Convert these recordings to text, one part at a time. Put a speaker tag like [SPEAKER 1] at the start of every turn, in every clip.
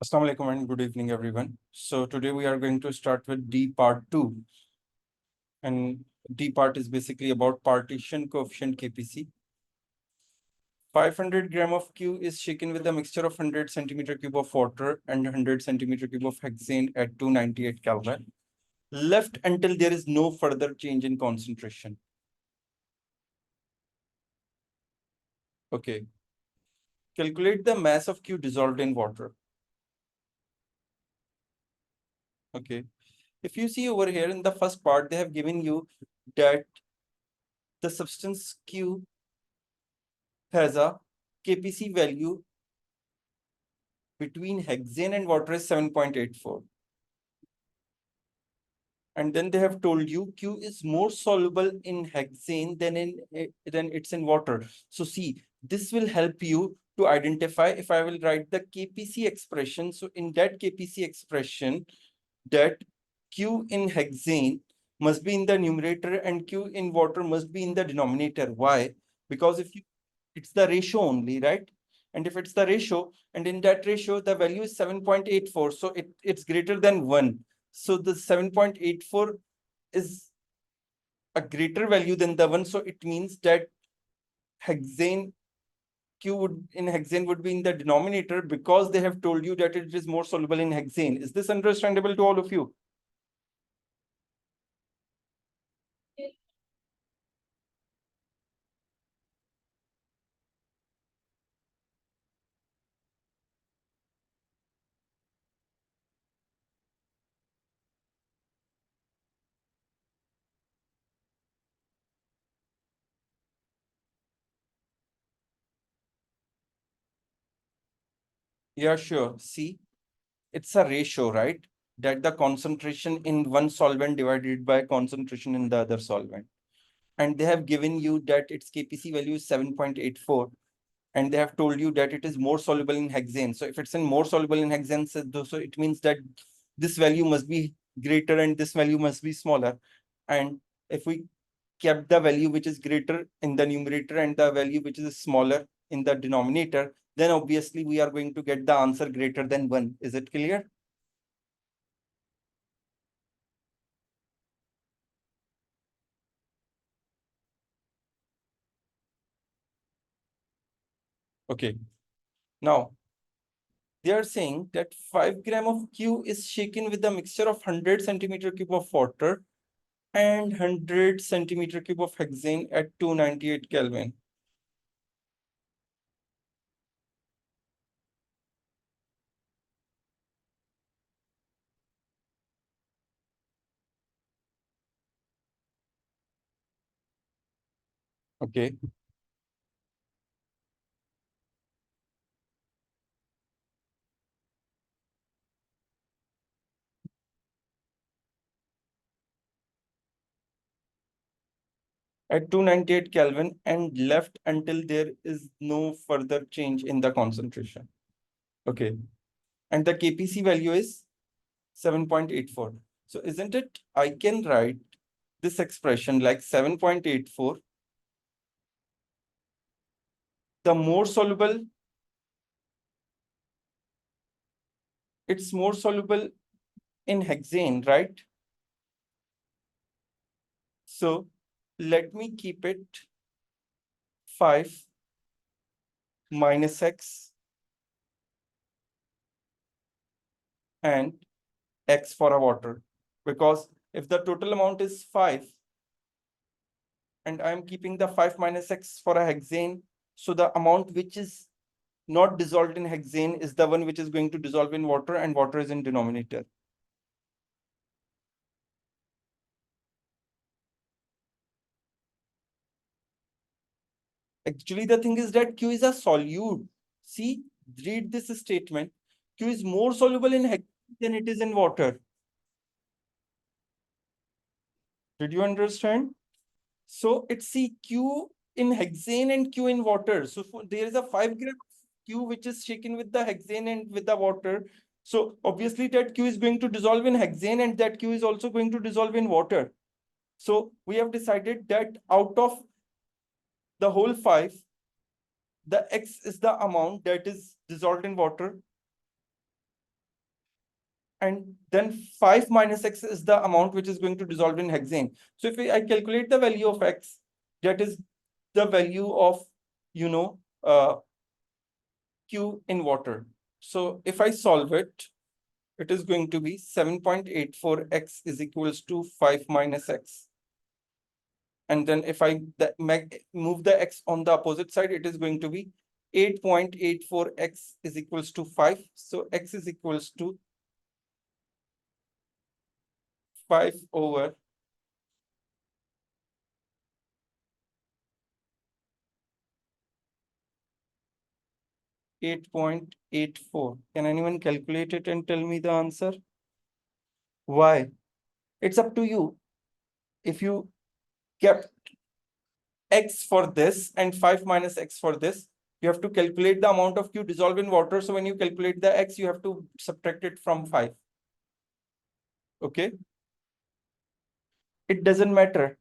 [SPEAKER 1] Assalamu alaikum and good evening, everyone. So today we are going to start with D part 2. And D part is basically about partition coefficient KPC. 500 gram of Q is shaken with a mixture of 100 centimeter cube of water and 100 centimeter cube of hexane at 298 Kelvin, left until there is no further change in concentration. Okay. Calculate the mass of Q dissolved in water. Okay. If you see over here in the first part, they have given you that the substance Q has a KPC value between hexane and water is 7.84. And then they have told you Q is more soluble in hexane than it's in water. So see, this will help you to identify if I will write the KPC expression. So in that KPC expression, that Q in hexane must be in the numerator and Q in water must be in the denominator. Why? Because if it's the ratio only, right? And if it's the ratio, and in that ratio, the value is 7.84. So it's greater than 1. So the 7.84 is a greater value than the 1. So it means that hexane Q would in hexane would be in the denominator because they have told you that it is more soluble in hexane. Is this understandable to all of you? Yeah, sure. See, it's a ratio, right? That the concentration in one solvent divided by concentration in the other solvent. And they have given you that its KPC value is 7.84. And they have told you that it is more soluble in hexane. So if it's in more soluble in hexane, so it means that this value must be greater and this value must be smaller. And if we kept the value which is greater in the numerator and the value which is smaller in the denominator, then obviously we are going to get the answer greater than 1. Is it clear? Okay. Now, they are saying that 5 gram of Q is shaken with a mixture of 100 centimeter cube of water and 100 centimeter cube of hexane at 298 Kelvin. Okay. At 298 Kelvin and left until there is no further change in the concentration. Okay. And the KPC value is 7.84. So isn't it, I can write this expression like 7.84. The more soluble, it's more soluble in hexane, right? So let me keep it 5 minus x and x for a water. Because if the total amount is 5 and I'm keeping the 5 minus x for a hexane, so the amount which is not dissolved in hexane is the one which is going to dissolve in water, and water is in denominator. Actually, the thing is that Q is a solute. See, read this statement. Q is more soluble in hexane than it is in water. Did you understand? So it's C Q in hexane and Q in water. So there is a 5 gram Q which is shaken with the hexane and with the water. So obviously that Q is going to dissolve in hexane and that Q is also going to dissolve in water. So we have decided that out of the whole 5, the X is the amount that is dissolved in water and then 5 minus x is the amount which is going to dissolve in hexane. So if I calculate the value of x, that is the value of, Q in water. So if I solve it, it is going to be 7.84 x is equals to 5 minus x. And then if I move the x on the opposite side, it is going to be 8.84 x is equals to 5. So x is equals to 5 over 8.84. Can anyone calculate it and tell me the answer? Why? It's up to you. If you kept x for this and 5 minus x for this, you have to calculate the amount of Q dissolved in water. So when you calculate the x, you have to subtract it from 5. Okay? It doesn't matter.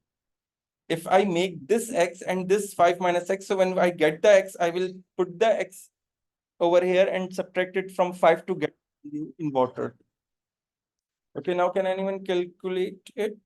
[SPEAKER 1] If I make this x and this 5 minus x, so when I get the x, I will put the x over here and subtract it from 5 to get in water. Okay, now can anyone calculate it?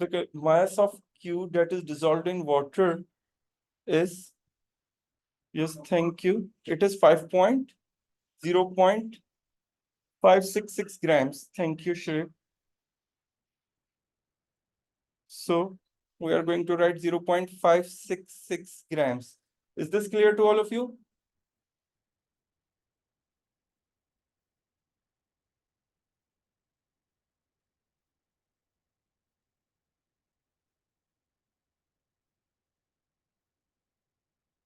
[SPEAKER 1] So the mass of Q that is dissolved in water is, yes, thank you. It is 0.566 grams. Thank you, Shri. So we are going to write 0.566 grams. Is this clear to all of you?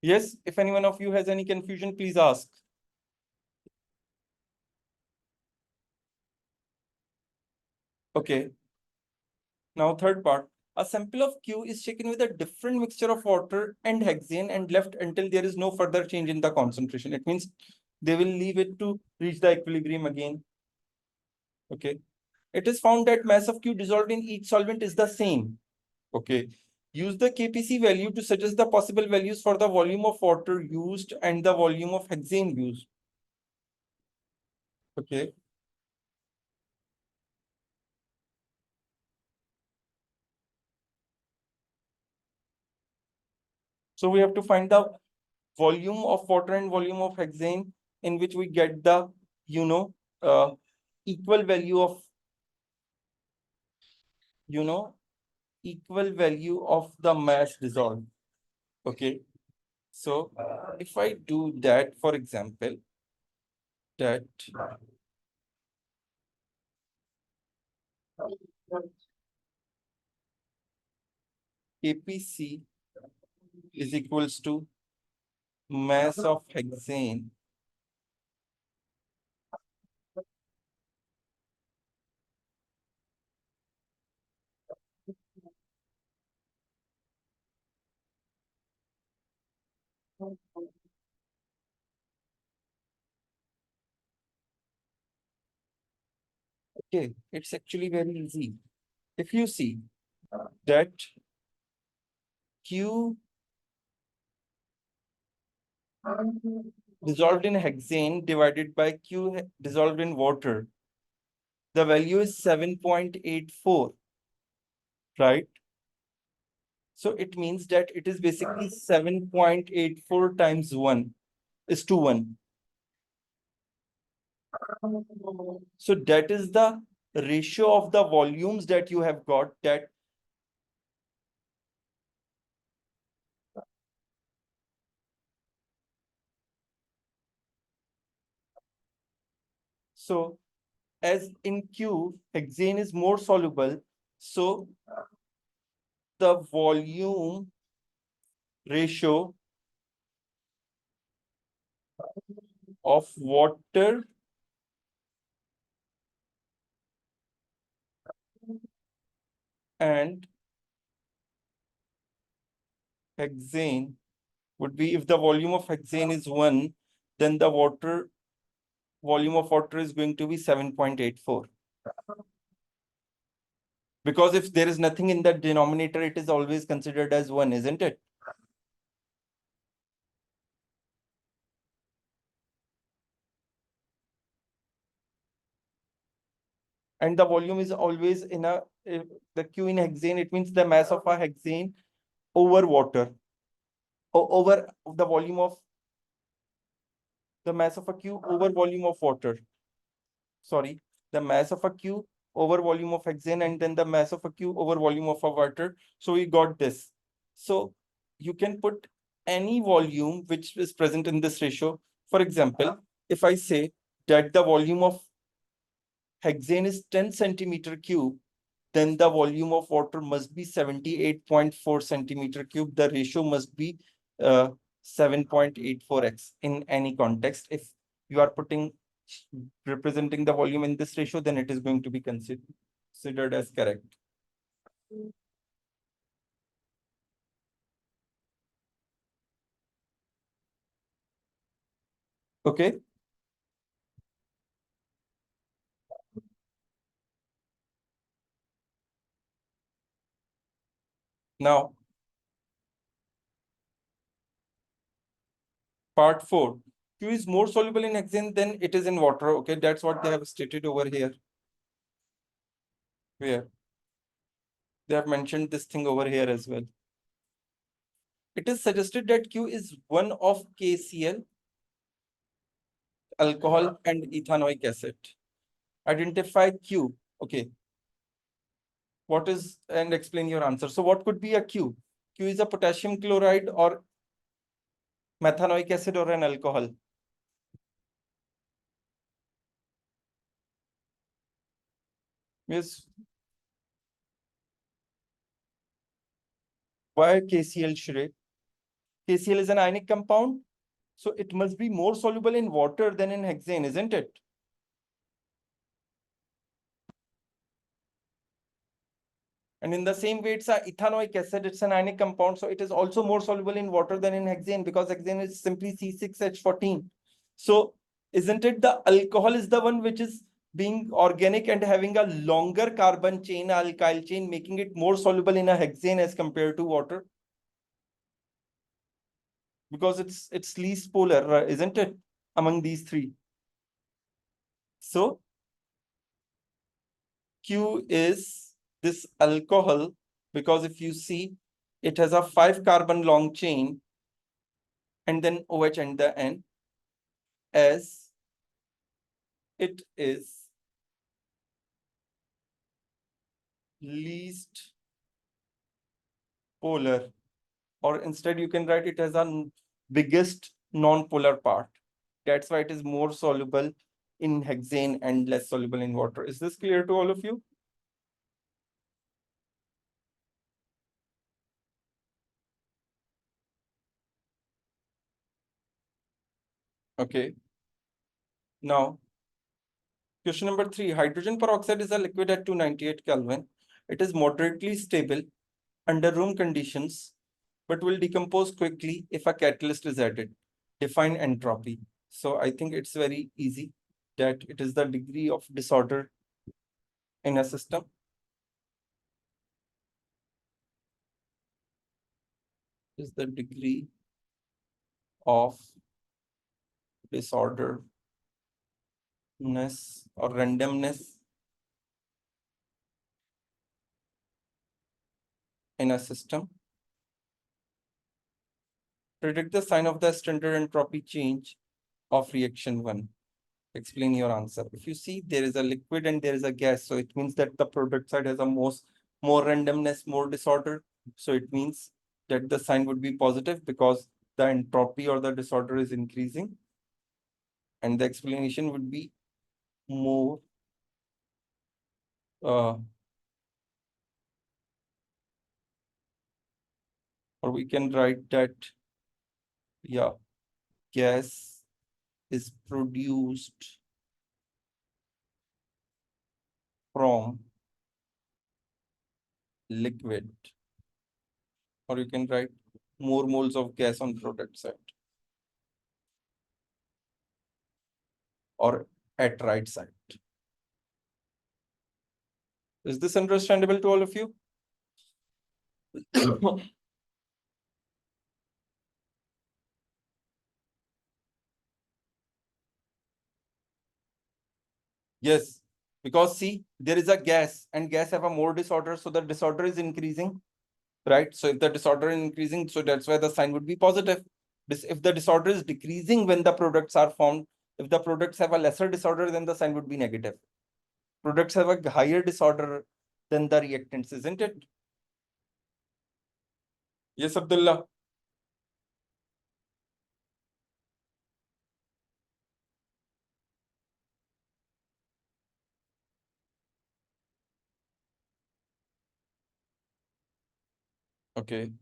[SPEAKER 1] Yes, if anyone of you has any confusion, please ask. Okay. Now, third part. A sample of Q is taken with a different mixture of water and hexane and left until there is no further change in the concentration. It means they will leave it to reach the equilibrium again. Okay. It is found that mass of Q dissolved in each solvent is the same. Okay. Use the KPC value to suggest the possible values for the volume of water used and the volume of hexane used. Okay. So we have to find the volume of water and volume of hexane in which we get the, equal value of, equal value of the mass dissolved. Okay. So if I do that, for example, that KPC is equals to mass of hexane Okay, it's actually very easy. If you see that Q dissolved in hexane divided by Q dissolved in water, the value is 7.84, right? So it means that it is basically 7.84 times 1 is to 1. So that is the ratio of the volumes that you have got that. So as in Q, hexane is more soluble. So the volume ratio of water and hexane would be, if the volume of hexane is 1, then the volume of water is going to be 7.84. Because if there is nothing in the denominator, it is always considered as 1, isn't it? And the volume is always in the Q in hexane, it means the mass of a hexane over water, or over the volume of the mass of a Q over volume of water. Sorry, the mass of a Q over volume of hexane, and then the mass of a Q over volume of a water. So we got this. So you can put any volume which is present in this ratio. For example, if I say that the volume of hexane is 10 centimeter cube, then the volume of water must be 78.4 centimeter cube. The ratio must be 7.84x in any context. If you are representing the volume in this ratio, then it is going to be considered as correct. Okay. Now, part 4. Q is more soluble in hexane than it is in water. Okay, that's what they have stated over here. Where? They have mentioned this thing over here as well. It is suggested that Q is one of KCl, alcohol, and ethanoic acid. Identify Q. Okay. What is, and explain your answer. So what could be a Q? Q is a potassium chloride or methanoic acid or an alcohol. Yes. Why KCl, Shreya? KCl is an ionic compound, so it must be more soluble in water than in hexane, isn't it? And in the same way, it's a ethanoic acid, it's an ionic compound, so it is also more soluble in water than in hexane, because hexane is simply C6H14. So isn't it the alcohol is the one which is being organic and having a longer carbon chain, alkyl chain, making it more soluble in a hexane as compared to water? Because it's least polar, isn't it, among these three? So Q is this alcohol, because if you see, it has a 5 carbon long chain and then OH and the N, as it is least polar, or instead you can write it as a biggest non-polar part. That's why it is more soluble in hexane and less soluble in water. Is this clear to all of you? Okay. Now, question number 3. Hydrogen peroxide is a liquid at 298 Kelvin. It is moderately stable under room conditions, but will decompose quickly if a catalyst is added. Define entropy. So I think it's very easy, that it is the degree of disorder in a system. Is the degree of disorderness or randomness in a system. Predict the sign of the standard entropy change of reaction 1. Explain your answer. If you see, there is a liquid and there is a gas, so it means that the product side has a more randomness, more disorder. So it means that the sign would be positive because the entropy or the disorder is increasing. And the explanation would be more or we can write that, yeah, gas is produced from liquid, or you can write more moles of gas on product side, or at right side. Is this understandable to all of you? Yes, because see, there is a gas and gas have a more disorder, so the disorder is increasing, right? So if the disorder is increasing, so that's why the sign would be positive. If the disorder is decreasing when the products are formed, if the products have a lesser disorder, then the sign would be negative. Products have a higher disorder than the reactants, isn't it? Yes, Abdullah. Okay.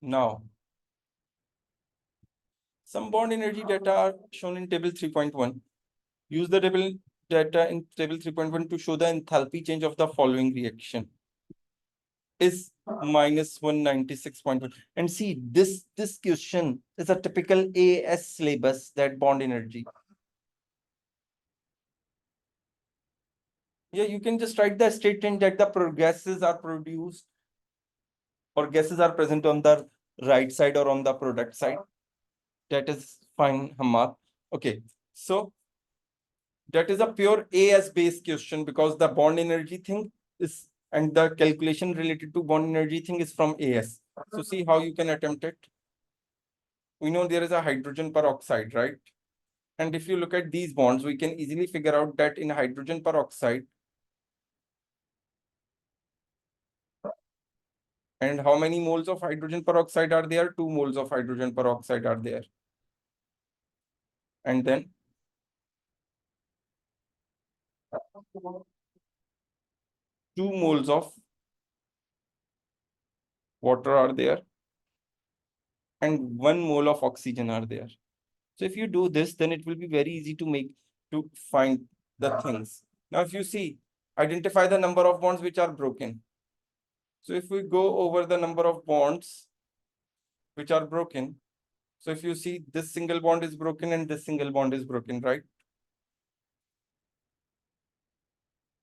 [SPEAKER 1] Now, some bond energy data are shown in table 3.1. Use the table data in table 3.1 to show the enthalpy change of the following reaction is minus 196.1. And see, this question is a typical AS syllabus, that bond energy. Yeah, you can just write the statement that the gases are produced or gases are present on the right side or on the product side. That is fine, Hamad. Okay, so that is a pure AS based question because the bond energy thing is, and the calculation related to bond energy thing is from AS. So see how you can attempt it. We know there is a hydrogen peroxide, right? And if you look at these bonds, we can easily figure out that in hydrogen peroxide, and how many moles of hydrogen peroxide are there? 2 moles of hydrogen peroxide are there. And then 2 moles of water are there. And 1 mole of oxygen are there. So if you do this, then it will be very easy to find the things. Now, if you see, identify the number of bonds which are broken. So if we go over the number of bonds which are broken, so if you see this single bond is broken and this single bond is broken, right?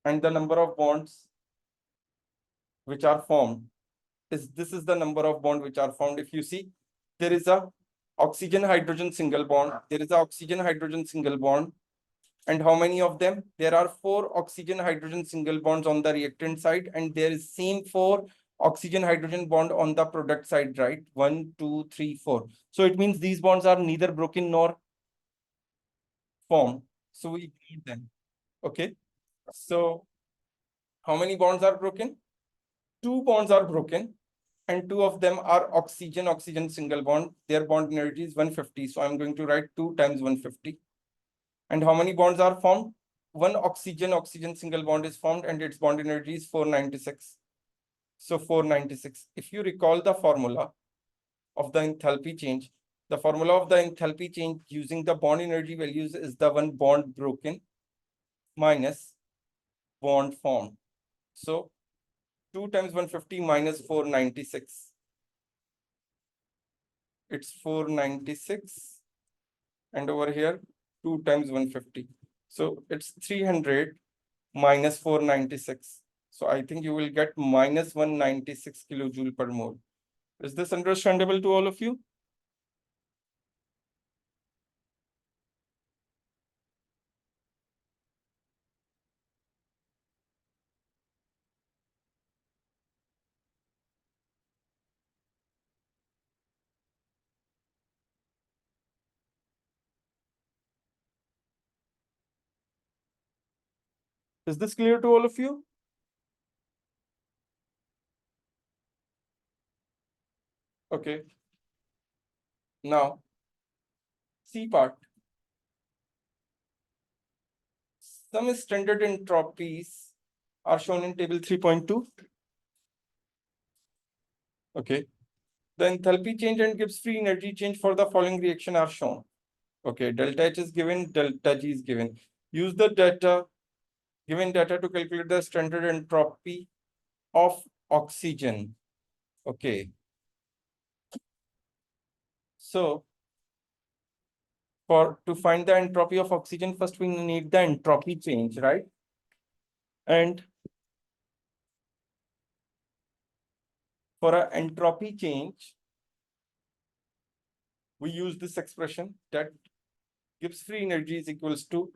[SPEAKER 1] And the number of bonds which are formed this is the number of bonds which are formed. If you see, there is a oxygen hydrogen single bond, there is a oxygen hydrogen single bond. And how many of them? There are 4 oxygen hydrogen single bonds on the reactant side, and there is same 4 oxygen hydrogen bond on the product side, right? 1, 2, 3, 4. So it means these bonds are neither broken nor formed. So we need them. Okay. So how many bonds are broken? 2 bonds are broken, and 2 of them are oxygen single bond. Their bond energy is 150. So I'm going to write 2 times 150. And how many bonds are formed? 1 oxygen single bond is formed, and its bond energy is 496. So 496. If you recall the formula of the enthalpy change, the formula of the enthalpy change using the bond energy values is the one bond broken minus bond formed. So 2 times 150 minus 496. It's 496. And over here, 2 times 150. So it's 300 minus 496. So I think you will get minus 196 kilojoule per mole. Is this understandable to all of you? Is this clear to all of you? Okay. Now, C part. Some standard entropies are shown in table 3.2. Okay. The enthalpy change and Gibbs free energy change for the following reaction are shown. Okay, delta H is given, delta G is given. Use the given data to calculate the standard entropy of oxygen. Okay. So to find the entropy of oxygen, first we need the entropy change, right? And for an entropy change, we use this expression that Gibbs free energy is equals to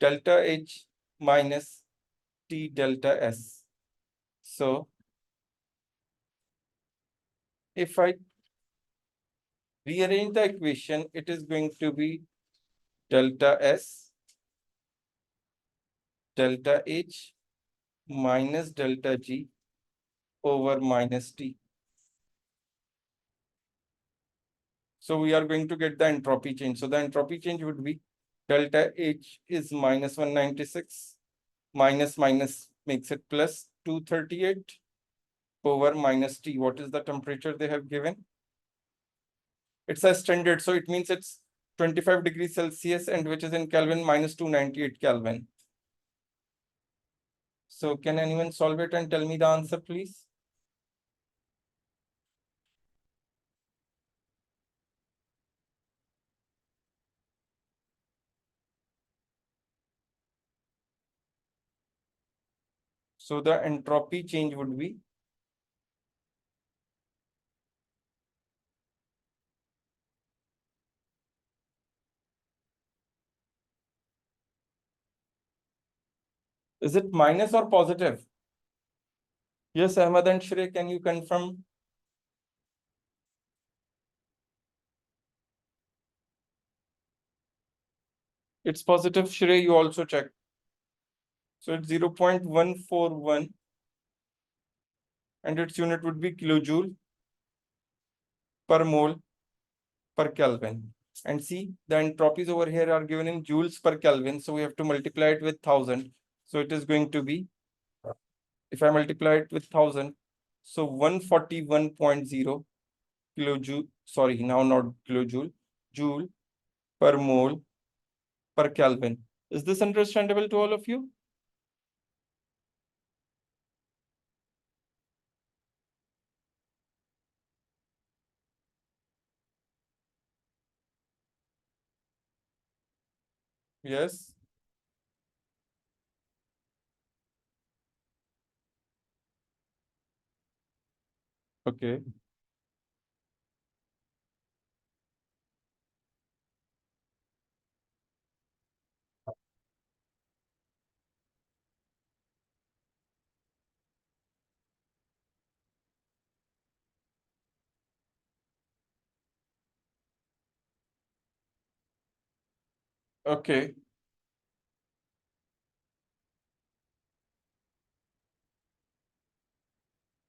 [SPEAKER 1] delta H minus T delta S. So if I rearrange the equation, it is going to be delta S delta H minus delta G over minus T. So we are going to get the entropy change. So the entropy change would be delta H is minus 196, minus makes it plus 238 over minus T. What is the temperature they have given? It's a standard, so it means it's 25 degrees Celsius, and which is in Kelvin minus 298 Kelvin. So can anyone solve it and tell me the answer, please? So the entropy change would be, is it minus or positive? Yes, Ahmad and Shrey, can you confirm? It's positive, Shrey, you also check. So it's 0.141 and its unit would be kilojoule per mole per Kelvin. And see, the entropies over here are given in joules per Kelvin. So we have to multiply it with 1000. So it is going to be, if I multiply it with 1000, so 141.0 kilojoule, sorry, now not kilojoule, joule per mole per Kelvin. Is this understandable to all of you? Yes. Okay. Okay.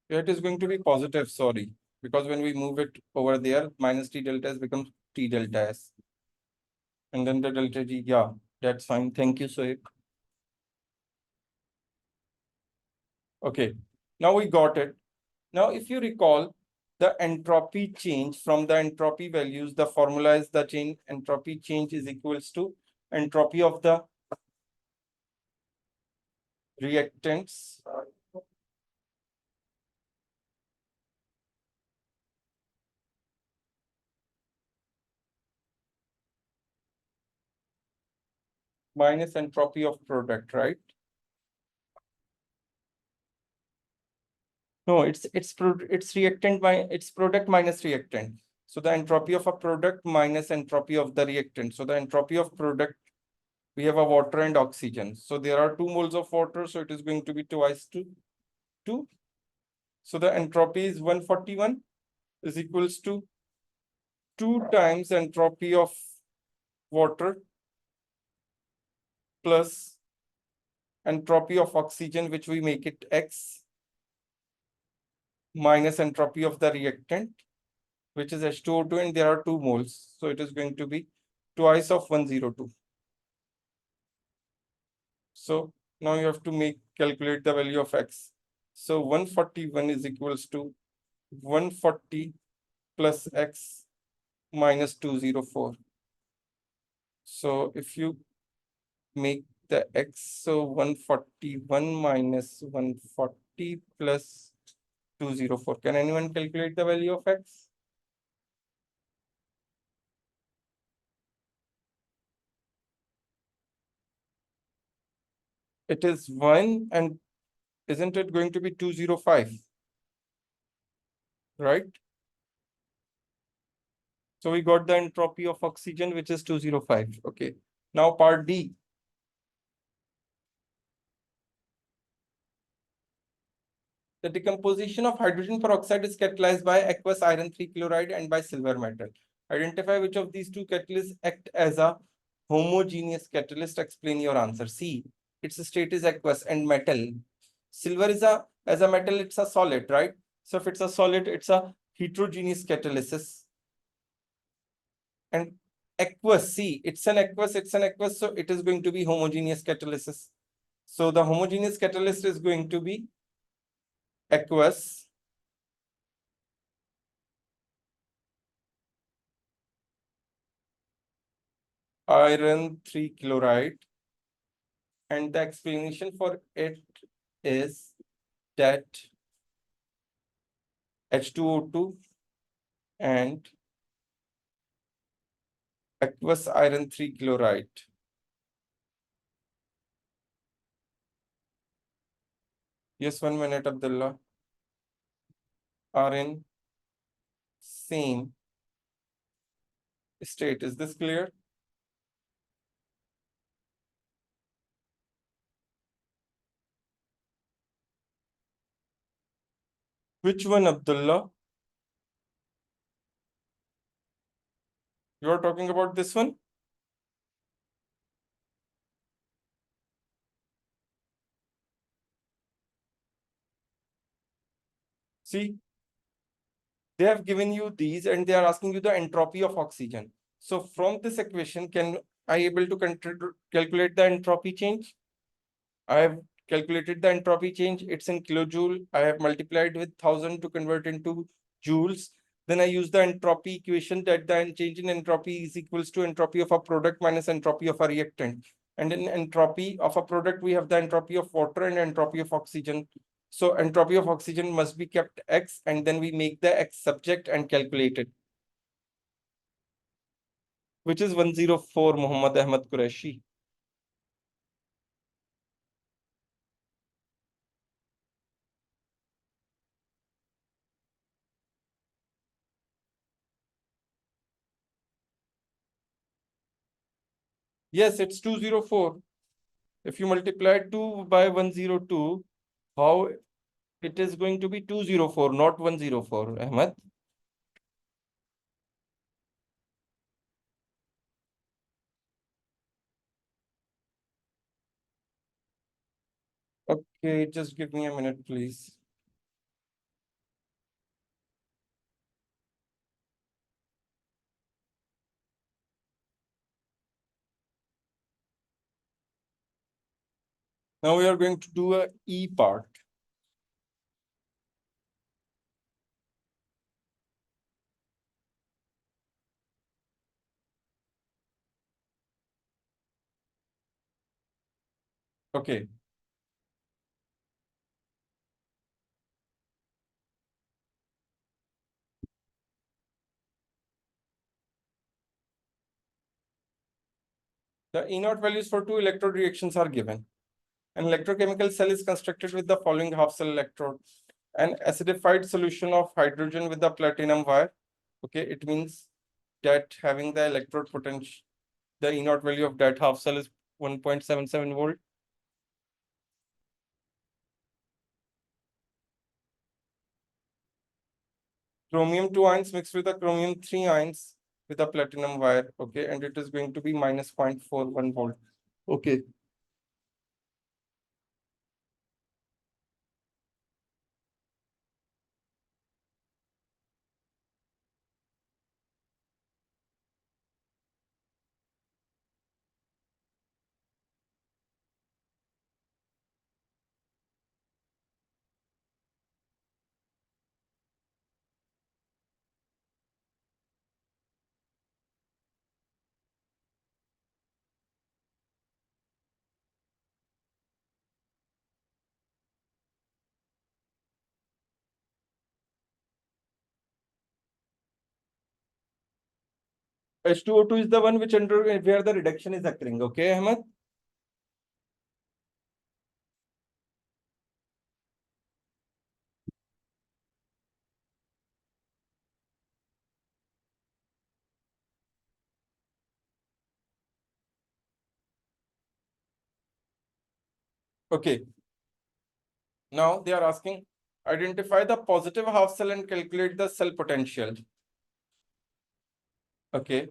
[SPEAKER 1] Yeah, it is going to be positive, sorry. Because when we move it over there, minus T delta S becomes T delta S. And then the delta G, yeah, that's fine. Thank you, Soek. Okay, now we got it. Now, if you recall, the entropy change from the entropy values, the formula is the change entropy change is equals to entropy of the reactants minus entropy of product, right? No, it's reactant by it's product minus reactant. So the entropy of a product minus entropy of the reactant. So the entropy of product, we have a water and oxygen. So there are 2 moles of water. So it is going to be twice 2. So the entropy is 141 is equals to 2 times entropy of water plus entropy of oxygen, which we make it X, minus entropy of the reactant, which is H2O2, and there are 2 moles. So it is going to be twice of 102. So now you have to calculate the value of X. So 141 is equals to 140 plus X minus 204. So if you make the X, so 141 minus 140 150 plus 204. Can anyone calculate the value of X? It is 1, and isn't it going to be 205? Right? So we got the entropy of oxygen, which is 205. Okay. Now part D. The decomposition of hydrogen peroxide is catalyzed by aqueous iron 3 chloride and by silver metal. Identify which of these two catalysts act as a homogeneous catalyst. Explain your answer. C. Its state is aqueous and metal. Silver is as a metal, it's a solid, right? So if it's a solid, it's a heterogeneous catalysis. And aqueous, see, it's an aqueous, so it is going to be homogeneous catalysis. So the homogeneous catalyst is going to be aqueous iron 3 chloride, and the explanation for it is that H2O2 and aqueous iron 3 chloride. Yes, 1 minute, Abdullah. Are in same state. Is this clear? Which one, Abdullah? You are talking about this one? See, they have given you these and they are asking you the entropy of oxygen. So from this equation, can I able to calculate the entropy change? I have calculated the entropy change. It's in kilojoule. I have multiplied with 1000 to convert into joules. Then I use the entropy equation that the change in entropy is equals to entropy of a product minus entropy of a reactant. And in entropy of a product, we have the entropy of water and entropy of oxygen. So entropy of oxygen must be kept X, and then we make the X subject and calculate it, which is 104, Muhammad Ahmad Qureshi. Yes, it's 204. If you multiply 2 by 102, how it is going to be 204, not 104, Ahmed. Okay, just give me a minute, please. Now we are going to do a E part. Okay. The E0 values for two electrode reactions are given. An electrochemical cell is constructed with the following half cell electrode. An acidified solution of hydrogen with the platinum wire. Okay, it means that having the electrode potential, the E0 value of that half cell is 1.77 volt. Chromium 2 ions mixed with the chromium 3 ions with a platinum wire. Okay, and it is going to be minus 0.41 volt. Okay. H2O2 is the one which where the reduction is occurring. Okay, Ahmed? Okay. Now they are asking, identify the positive half cell and calculate the cell potential. Okay.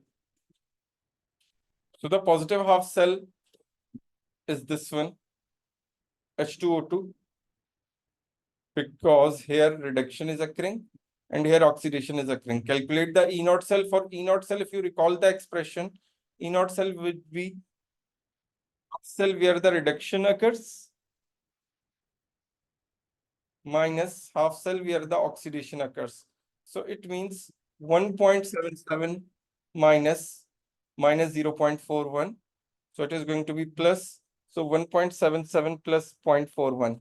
[SPEAKER 1] So the positive half cell is this one, H2O2, because here reduction is occurring and here oxidation is occurring. Calculate the E naught cell. For E naught cell, if you recall the expression, E naught cell would be cell where the reduction occurs minus half cell where the oxidation occurs. So it means 1.77 minus 0.41. So it is going to be plus. So 1.77 plus 0.41.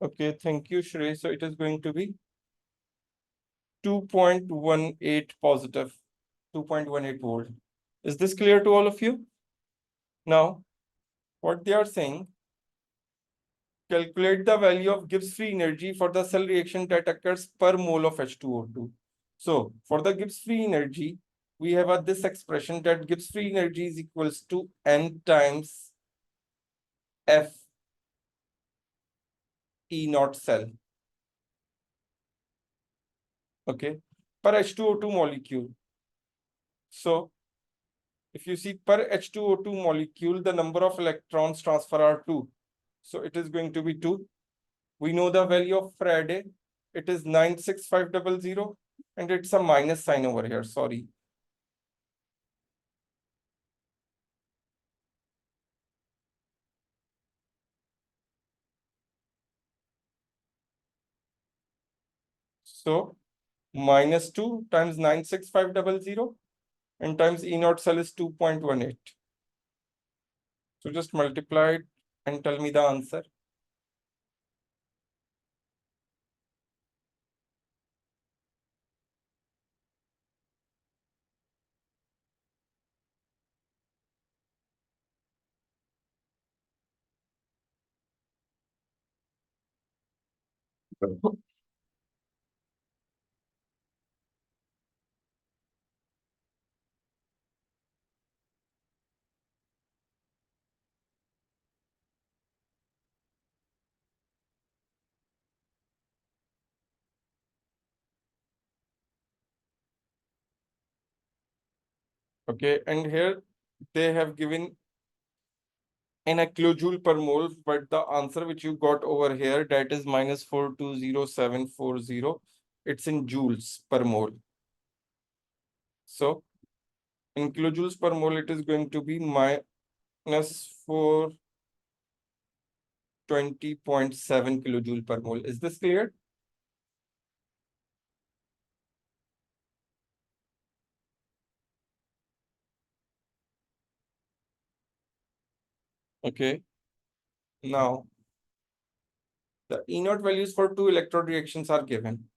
[SPEAKER 1] Okay, thank you, Shrey. So it is going to be 2.18 positive, 2.18 volt. Is this clear to all of you? Now, what they are saying, calculate the value of Gibbs free energy for the cell reaction that occurs per mole of H2O2. So for the Gibbs free energy, we have this expression that Gibbs free energy is equals to N times F E naught cell. Okay, per H2O2 molecule. So if you see per H2O2 molecule, the number of electrons transfer are 2. So it is going to be 2. We know the value of Faraday. It is 96500, and it's a minus sign over here. Sorry. So minus 2 times 96500 and times E naught cell is 2.18. So just multiply it and tell me the answer. Okay, and here they have given in a kilojoule per mole, but the answer which you got over here, that is minus 420,740. It's in joules per mole. So in kilojoules per mole, it is going to be minus 420.7 kilojoule per mole. Is this clear? Okay. Now, the E naught values for two electrode reactions are given.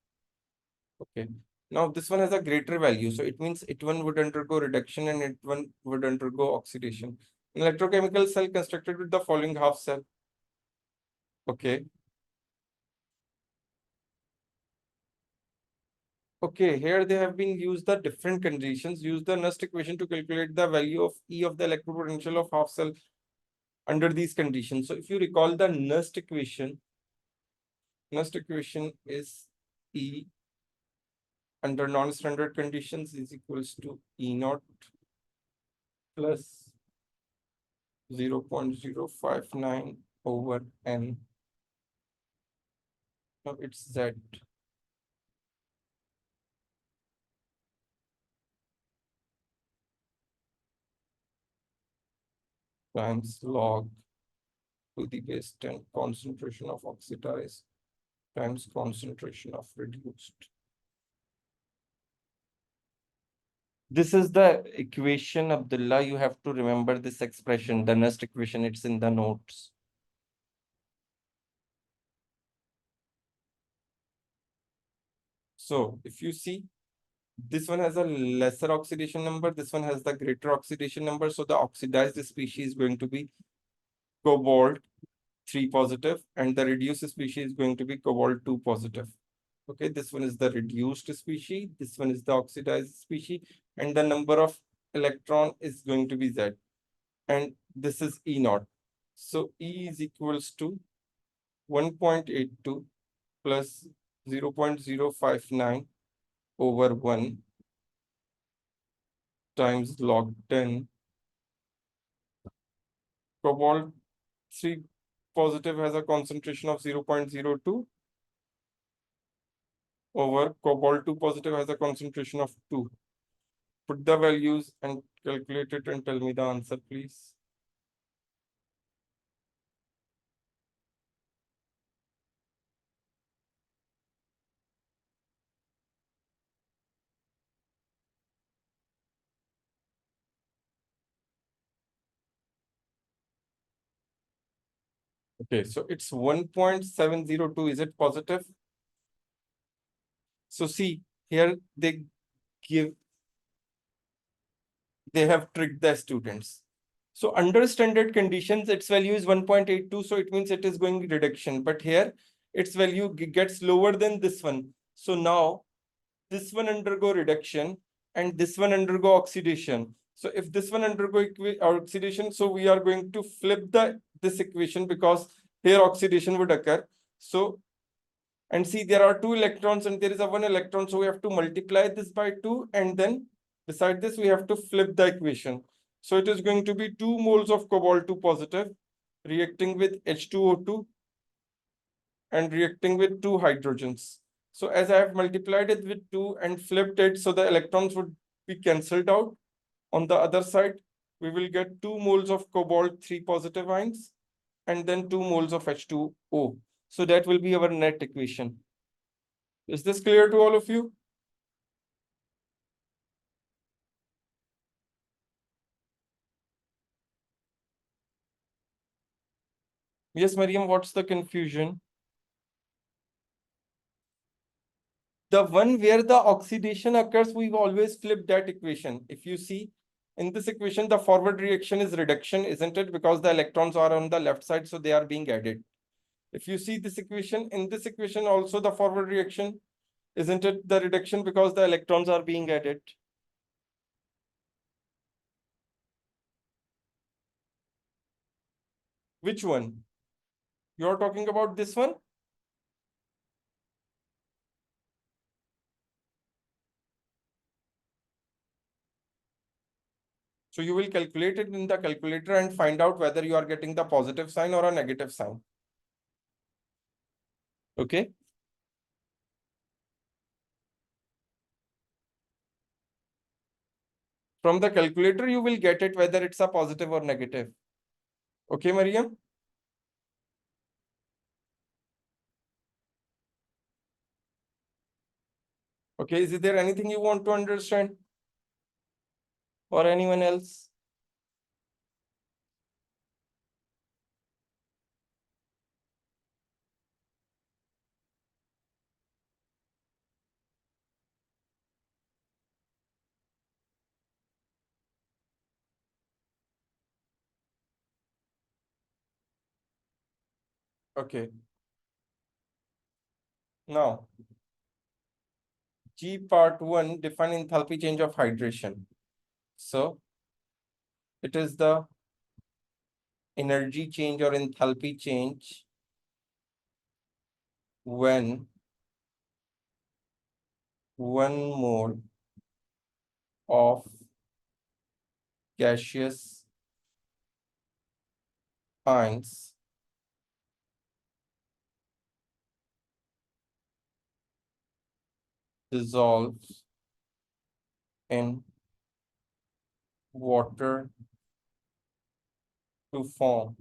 [SPEAKER 1] Okay. Now, this one has a greater value. So it means it one would undergo reduction and it one would undergo oxidation. An electrochemical cell constructed with the following half cell. Okay. Okay, here they have been used the different conditions. Use the Nernst equation to calculate the value of E of the electropotential of half cell under these conditions. So if you recall the Nernst equation is E under non-standard conditions is equals to E naught plus 0.059 over N. Now it's Z times log to the base 10 concentration of oxidized times concentration of reduced. This is the equation, Abdullah. You have to remember this expression, the Nernst equation. It's in the notes. So if you see, this one has a lesser oxidation number. This one has the greater oxidation number. So the oxidized species is going to be cobalt 3 positive, and the reduced species is going to be cobalt 2 positive. Okay, this one is the reduced species, this one is the oxidized species, and the number of electron is going to be Z. And this is E naught. So E is equals to 1.82 plus 0.059 over 1 times log 10. Cobalt 3 positive has a concentration of 0.02 over cobalt 2 positive has a concentration of 2. Put the values and calculate it and tell me the answer, please. Okay, so it's 1.702. Is it positive? So see, here give, they have tricked the students. So under standard conditions, its value is 1.82. So it means it is going reduction. But here, its value gets lower than this one. So now, this one undergo reduction and this one undergo oxidation. So if this one undergo oxidation, so we are going to flip this equation because here oxidation would occur. So, and see, there are 2 electrons and there is a 1 electron. So we have to multiply this by 2, and then beside this, we have to flip the equation. So it is going to be 2 moles of cobalt 2 positive reacting with H2O2 and reacting with 2 hydrogens. So as I have multiplied it with 2 and flipped it, so the electrons would be cancelled out. On the other side, we will get 2 moles of cobalt 3 positive ions and then 2 moles of H2O. So that will be our net equation. Is this clear to all of you? Yes, Mariam, what's the confusion? The one where the oxidation occurs, we've always flipped that equation. If you see, in this equation, the forward reaction is reduction, isn't it? Because the electrons are on the left side, so they are being added. If you see this equation, in this equation also the forward reaction, isn't it the reduction because the electrons are being added? Which one? You're talking about this one? So you will calculate it in the calculator and find out whether you are getting the positive sign or a negative sign. Okay. From the calculator, you will get it whether it's a positive or negative. Okay, Mariam? Okay, is there anything you want to understand? Or anyone else? Okay. Now, G part 1, define enthalpy change of hydration. So, it is the energy change or enthalpy change when 1 mole of gaseous ions dissolves in water to form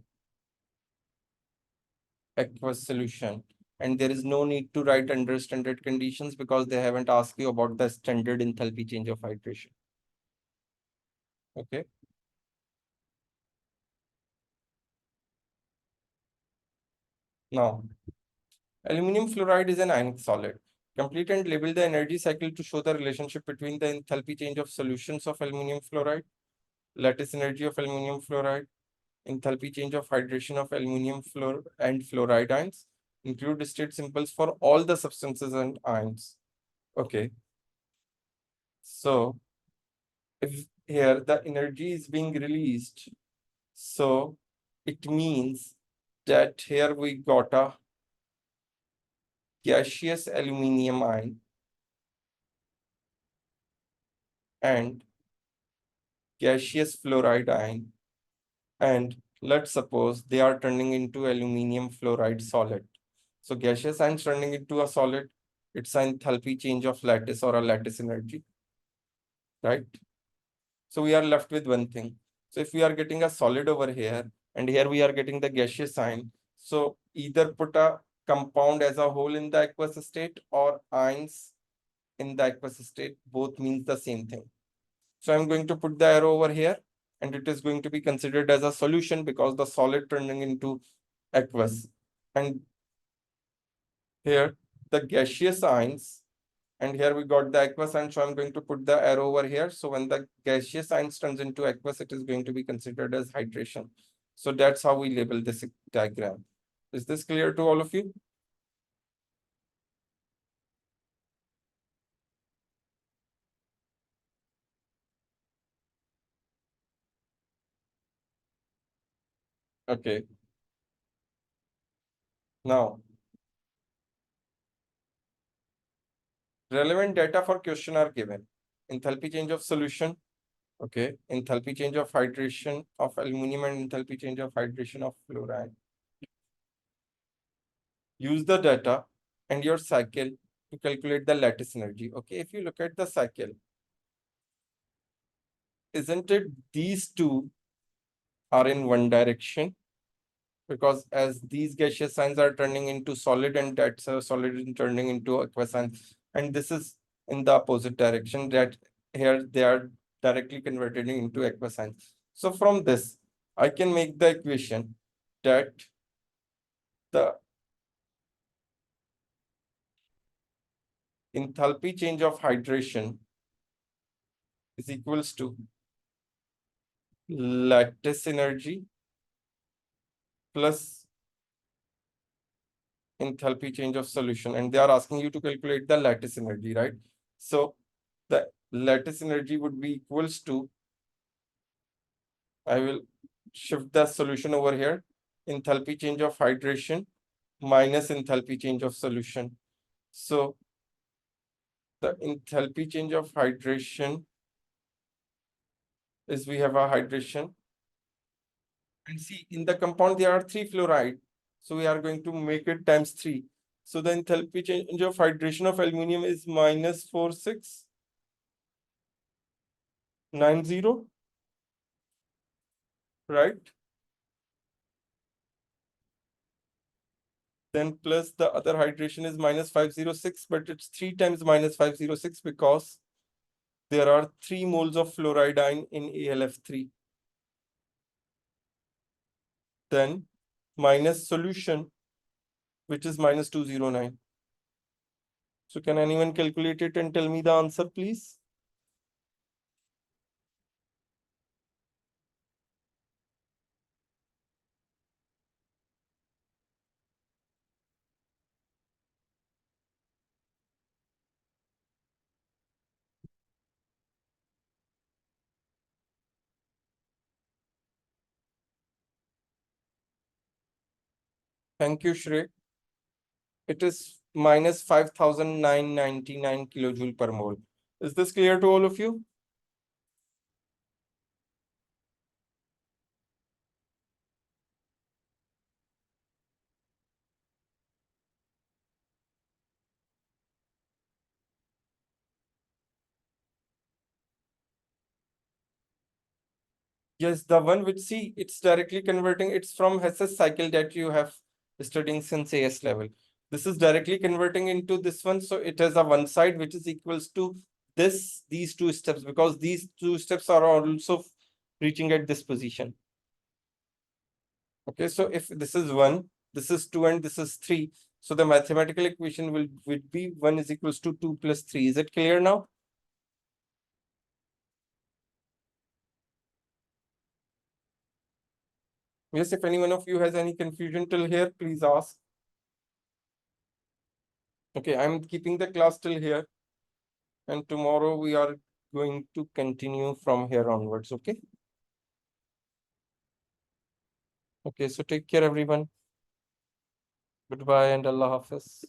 [SPEAKER 1] aqueous solution. And there is no need to write under standard conditions because they haven't asked you about the standard enthalpy change of hydration. Okay. Now, aluminum fluoride is an ionic solid. Complete and label the energy cycle to show the relationship between the enthalpy change of solutions of aluminum fluoride, lattice energy of aluminum fluoride, enthalpy change of hydration of aluminum fluor and fluoride ions. Include state symbols for all the substances and ions. Okay. So if here the energy is being released, so it means that here we got a gaseous aluminum ion and gaseous fluoride ion, and let's suppose they are turning into aluminum fluoride solid. So gaseous ions turning into a solid, it's an enthalpy change of lattice or a lattice energy, right? So we are left with one thing. So if we are getting a solid over here, and here we are getting the gaseous sign, so either put a compound as a whole in the aqueous state or ions in the aqueous state, both means the same thing. So I'm going to put the arrow over here, and it is going to be considered as a solution because the solid turning into aqueous. And here the gaseous ions, and here we got the aqueous ion, so I'm going to put the arrow over here. So when the gaseous ions turns into aqueous, it is going to be considered as hydration. So that's how we label this diagram. Is this clear to all of you? Okay. Now, relevant data for question are given. Enthalpy change of solution. Okay. Enthalpy change of hydration of aluminum and enthalpy change of hydration of fluoride. Use the data and your cycle to calculate the lattice energy. Okay. If you look at the cycle, isn't it these two are in one direction? Because as these gaseous signs are turning into solid and that's a solid is turning into aqueous signs, and this is in the opposite direction, that here they are directly converted into aqueous signs. So from this, I can make the equation that the enthalpy change of hydration is equals to lattice energy plus enthalpy change of solution, and they are asking you to calculate the lattice energy, right? So the lattice energy would be equals to, I will shift the solution over here, enthalpy change of hydration minus enthalpy change of solution. So the enthalpy change of hydration is, we have a hydration, and see in the compound there are 3 fluoride, so we are going to make it times 3. So the enthalpy change of hydration of aluminum is minus 4690, right? Then plus the other hydration is minus 506, but it's 3 times minus 506 because there are 3 moles of fluoride ion in AlF3. Then minus solution, which is minus 209. So can anyone calculate it and tell me the answer, please? Thank you, Shrey. It is minus 5,999 kilojoule per mole. Is this clear to all of you? Yes, the one which, see, it's directly converting. It's from Hess's cycle that you have studying since AS level. This is directly converting into this one. So it has a one side which is equals to these 2 steps, because these 2 steps are also reaching at this position. Okay, so if this is 1, this is 2, and this is 3, so the mathematical equation would be 1 is equals to 2 plus 3. Is it clear now? Yes, if any one of you has any confusion till here, please ask. Okay, I'm keeping the class till here, and tomorrow we are going to continue from here onwards. Okay. Okay, so take care, everyone. Goodbye and Allah Hafiz.